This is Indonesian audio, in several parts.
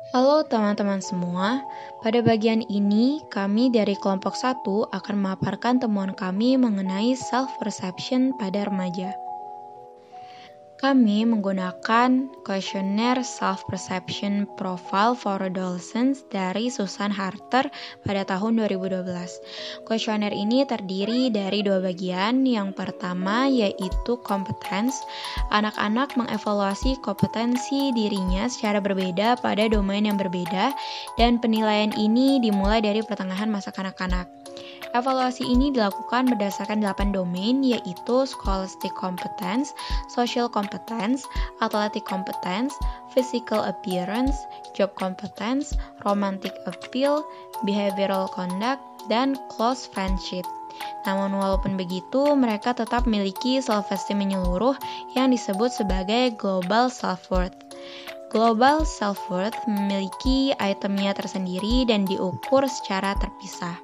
Halo teman-teman semua, pada bagian ini kami dari kelompok 1 akan memaparkan temuan kami mengenai self-perception pada remaja. Kami menggunakan kuesioner Self-Perception Profile for Adolescents dari Susan Harter pada tahun 2012. Kuesioner ini terdiri dari 2 bagian. Yang pertama yaitu competence. Anak-anak mengevaluasi kompetensi dirinya secara berbeda pada domain yang berbeda, dan penilaian ini dimulai dari pertengahan masa kanak-kanak. Evaluasi ini dilakukan berdasarkan 8 domain, yaitu scholastic competence, social competence, athletic competence, physical appearance, job competence, romantic appeal, behavioral conduct, dan close friendship. Namun walaupun begitu, mereka tetap memiliki self-esteem menyeluruh yang disebut sebagai global self-worth. Global self-worth memiliki itemnya tersendiri dan diukur secara terpisah.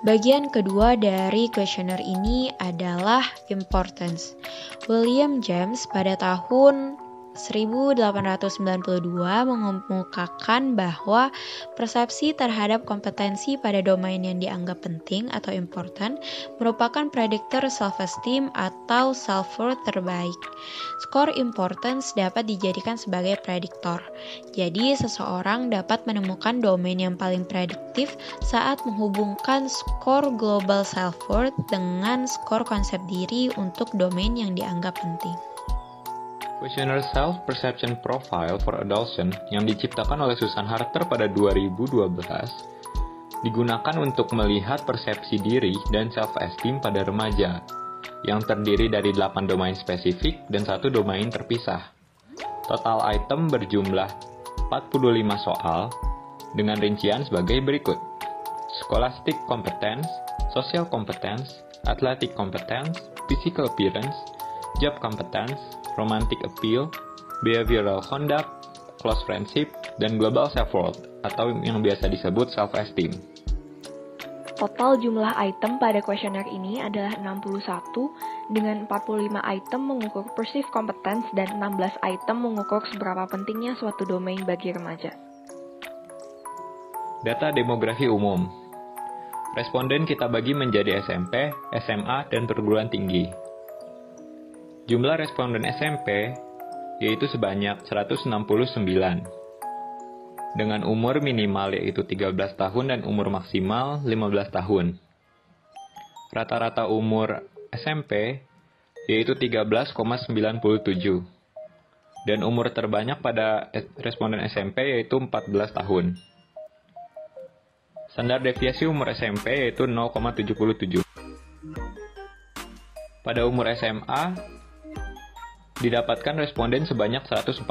Bagian kedua dari kuesioner ini adalah importance. William James pada tahun 1892 mengemukakan bahwa persepsi terhadap kompetensi pada domain yang dianggap penting atau important merupakan prediktor self-esteem atau self-worth terbaik. Skor importance dapat dijadikan sebagai prediktor. Jadi, seseorang dapat menemukan domain yang paling prediktif saat menghubungkan skor global self-worth dengan skor konsep diri untuk domain yang dianggap penting. Kuesioner Self-Perception Profile for Adolescents yang diciptakan oleh Susan Harter pada 2012 digunakan untuk melihat persepsi diri dan self-esteem pada remaja yang terdiri dari 8 domain spesifik dan 1 domain terpisah. Total item berjumlah 45 soal dengan rincian sebagai berikut: Scholastic Competence, Social Competence, Athletic Competence, Physical Appearance, Job Competence, Romantic Appeal, Behavioral Conduct, Close Friendship, dan Global Self-Worth atau yang biasa disebut Self-Esteem. Total jumlah item pada kuesioner ini adalah 61, dengan 45 item mengukur perceived competence dan 16 item mengukur seberapa pentingnya suatu domain bagi remaja. Data demografi umum. Responden kita bagi menjadi SMP, SMA, dan perguruan tinggi. Jumlah responden SMP yaitu sebanyak 169, dengan umur minimal yaitu 13 tahun dan umur maksimal 15 tahun. Rata-rata umur SMP yaitu 13,97, dan umur terbanyak pada responden SMP yaitu 14 tahun. Standar deviasi umur SMP yaitu 0,77. Pada umur SMA, didapatkan responden sebanyak 140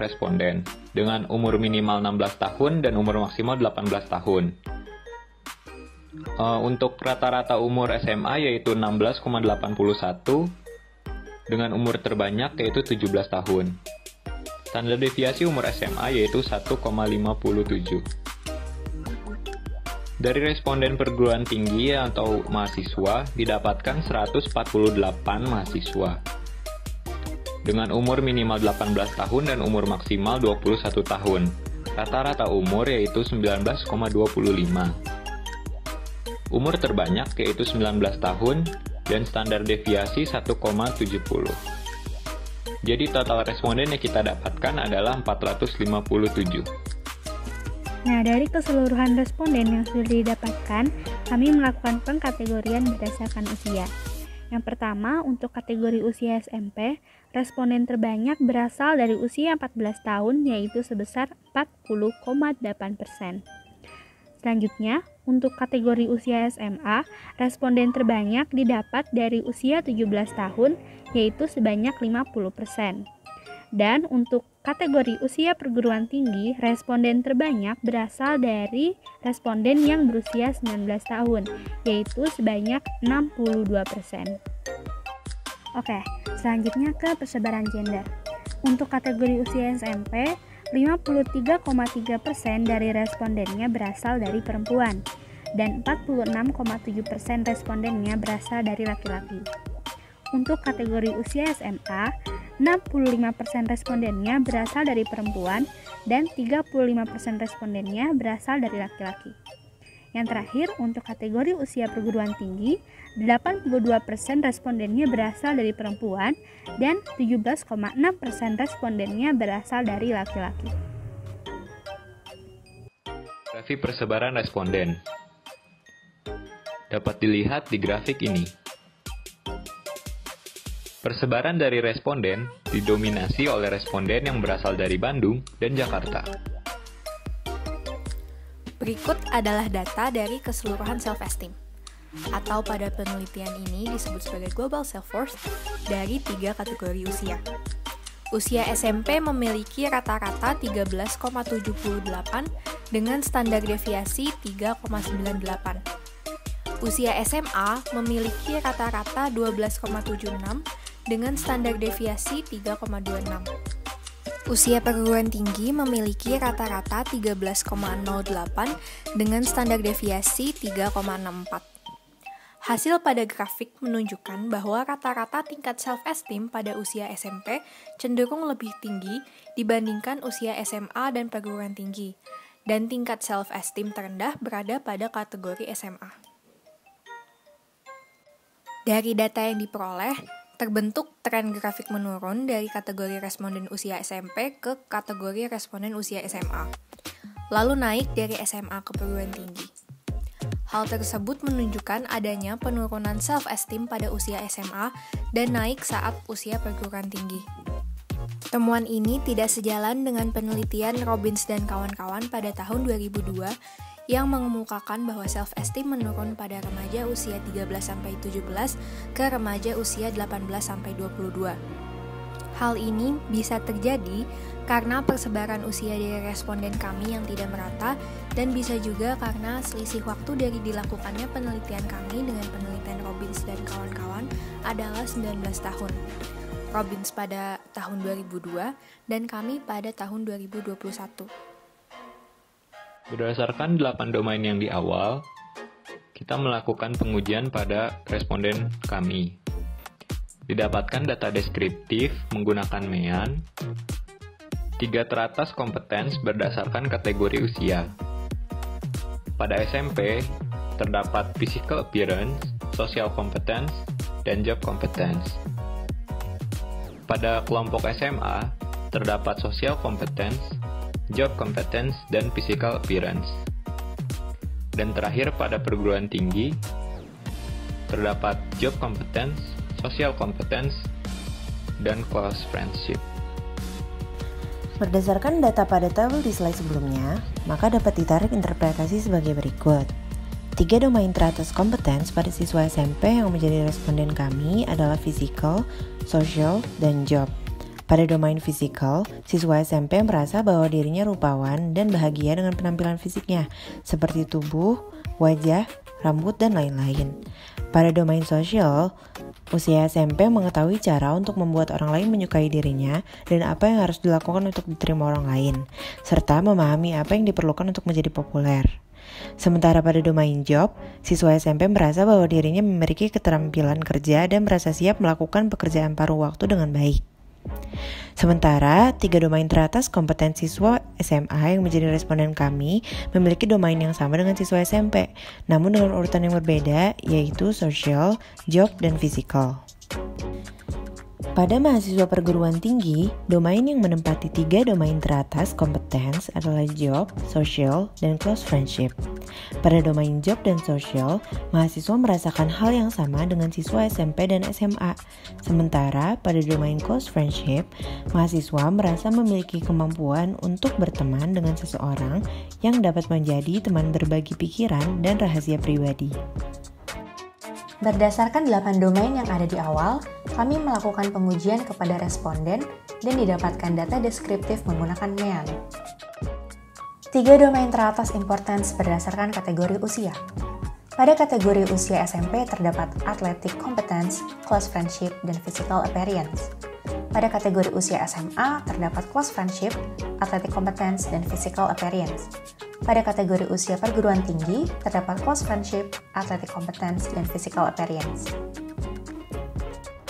responden, dengan umur minimal 16 tahun dan umur maksimal 18 tahun. Untuk rata-rata umur SMA yaitu 16,81, dengan umur terbanyak yaitu 17 tahun. Standar deviasi umur SMA yaitu 1,57. Dari responden perguruan tinggi atau mahasiswa, didapatkan 148 mahasiswa, dengan umur minimal 18 tahun dan umur maksimal 21 tahun. Rata-rata umur yaitu 19,25. Umur terbanyak yaitu 19 tahun dan standar deviasi 1,70. Jadi total responden yang kita dapatkan adalah 457. Nah, dari keseluruhan responden yang sudah didapatkan, kami melakukan pengkategorian berdasarkan usia. Yang pertama, untuk kategori usia SMP, responden terbanyak berasal dari usia 14 tahun, yaitu sebesar 40,8%. Selanjutnya, untuk kategori usia SMA, responden terbanyak didapat dari usia 17 tahun, yaitu sebanyak 50%. Dan untuk kategori usia perguruan tinggi, responden terbanyak berasal dari responden yang berusia 19 tahun, yaitu sebanyak 62%. Oke, selanjutnya ke persebaran gender. Untuk kategori usia SMP, 53,3% dari respondennya berasal dari perempuan, dan 46,7% respondennya berasal dari laki-laki. Untuk kategori usia SMA, 65% respondennya berasal dari perempuan, dan 35% respondennya berasal dari laki-laki. Yang terakhir, untuk kategori usia perguruan tinggi, 82% respondennya berasal dari perempuan, dan 17,6% respondennya berasal dari laki-laki. Grafik persebaran responden dapat dilihat di grafik ini. Persebaran dari responden didominasi oleh responden yang berasal dari Bandung dan Jakarta. Berikut adalah data dari keseluruhan self-esteem, atau pada penelitian ini disebut sebagai Global Self-Worth dari 3 kategori usia. Usia SMP memiliki rata-rata 13,78 dengan standar deviasi 3,98. Usia SMA memiliki rata-rata 12,76 dengan standar deviasi 3,26. Usia perguruan tinggi memiliki rata-rata 13,08 dengan standar deviasi 3,64. Hasil pada grafik menunjukkan bahwa rata-rata tingkat self-esteem pada usia SMP cenderung lebih tinggi dibandingkan usia SMA dan perguruan tinggi, dan tingkat self-esteem terendah berada pada kategori SMA. Dari data yang diperoleh, terbentuk tren grafik menurun dari kategori responden usia SMP ke kategori responden usia SMA, lalu naik dari SMA ke perguruan tinggi. Hal tersebut menunjukkan adanya penurunan self-esteem pada usia SMA dan naik saat usia perguruan tinggi. Temuan ini tidak sejalan dengan penelitian Robbins dan kawan-kawan pada tahun 2002 yang mengemukakan bahwa self-esteem menurun pada remaja usia 13-17 ke remaja usia 18-22. Hal ini bisa terjadi karena persebaran usia dari responden kami yang tidak merata, dan bisa juga karena selisih waktu dari dilakukannya penelitian kami dengan penelitian Robbins dan kawan-kawan adalah 19 tahun. Robbins pada tahun 2002 dan kami pada tahun 2021. Berdasarkan 8 domain yang di awal, kita melakukan pengujian pada responden kami. Didapatkan data deskriptif menggunakan MEAN, 3 teratas kompetens berdasarkan kategori usia. Pada SMP, terdapat physical appearance, social competence, dan job competence. Pada kelompok SMA, terdapat social competence, job competence, dan physical appearance. Dan terakhir pada perguruan tinggi, terdapat job competence, social competence, dan close friendship. Berdasarkan data pada tabel di slide sebelumnya, maka dapat ditarik interpretasi sebagai berikut. 3 domain teratas kompetens pada siswa SMP yang menjadi responden kami adalah physical, social, dan job. Pada domain fisikal, siswa SMP merasa bahwa dirinya rupawan dan bahagia dengan penampilan fisiknya, seperti tubuh, wajah, rambut, dan lain-lain. Pada domain sosial, usia SMP mengetahui cara untuk membuat orang lain menyukai dirinya dan apa yang harus dilakukan untuk diterima orang lain, serta memahami apa yang diperlukan untuk menjadi populer. Sementara pada domain job, siswa SMP merasa bahwa dirinya memiliki keterampilan kerja dan merasa siap melakukan pekerjaan paruh waktu dengan baik. Sementara 3 domain teratas kompeten siswa SMA yang menjadi responden kami memiliki domain yang sama dengan siswa SMP, namun dengan urutan yang berbeda, yaitu social, job, dan physical. Pada mahasiswa perguruan tinggi, domain yang menempati 3 domain teratas kompetens adalah job, social, dan close friendship. Pada domain job dan social, mahasiswa merasakan hal yang sama dengan siswa SMP dan SMA. Sementara pada domain close friendship, mahasiswa merasa memiliki kemampuan untuk berteman dengan seseorang yang dapat menjadi teman berbagi pikiran dan rahasia pribadi. Berdasarkan 8 domain yang ada di awal, kami melakukan pengujian kepada responden dan didapatkan data deskriptif menggunakan MEAN. 3 domain teratas importance berdasarkan kategori usia. Pada kategori usia SMP terdapat athletic competence, close friendship, dan physical appearance. Pada kategori usia SMA terdapat close friendship, athletic competence, dan physical appearance. Pada kategori usia perguruan tinggi, terdapat close friendship, athletic competence, dan physical appearance.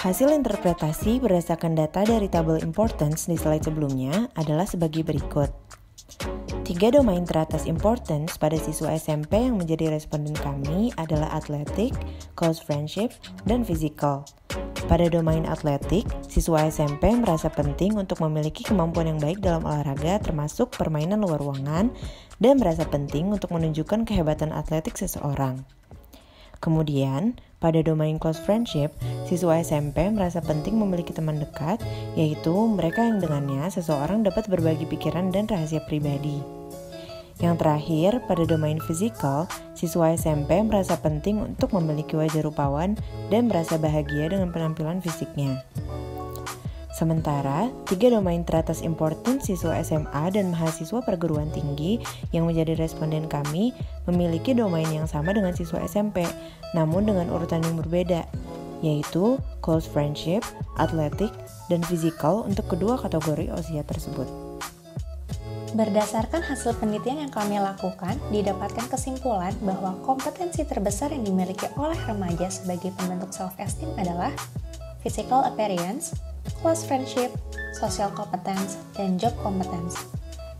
Hasil interpretasi berdasarkan data dari tabel importance di slide sebelumnya adalah sebagai berikut. 3 domain teratas importance pada siswa SMP yang menjadi responden kami adalah atletik, close friendship, dan physical. Pada domain atletik, siswa SMP merasa penting untuk memiliki kemampuan yang baik dalam olahraga termasuk permainan luar ruangan dan merasa penting untuk menunjukkan kehebatan atletik seseorang. Kemudian, pada domain close friendship, siswa SMP merasa penting memiliki teman dekat, yaitu mereka yang dengannya seseorang dapat berbagi pikiran dan rahasia pribadi. Yang terakhir, pada domain physical, siswa SMP merasa penting untuk memiliki wajah rupawan dan merasa bahagia dengan penampilan fisiknya. Sementara, 3 domain teratas importance siswa SMA dan mahasiswa perguruan tinggi yang menjadi responden kami memiliki domain yang sama dengan siswa SMP, namun dengan urutan yang berbeda, yaitu close friendship, atletik, dan physical untuk kedua kategori usia tersebut. Berdasarkan hasil penelitian yang kami lakukan, didapatkan kesimpulan bahwa kompetensi terbesar yang dimiliki oleh remaja sebagai pembentuk self-esteem adalah physical appearance, close friendship, social competence, dan job competence.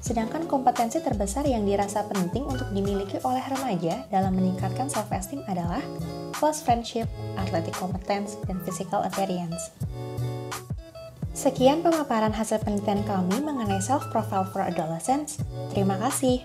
Sedangkan kompetensi terbesar yang dirasa penting untuk dimiliki oleh remaja dalam meningkatkan self-esteem adalah close friendship, athletic competence, dan physical appearance. Sekian pemaparan hasil penelitian kami mengenai self-profile for adolescents. Terima kasih.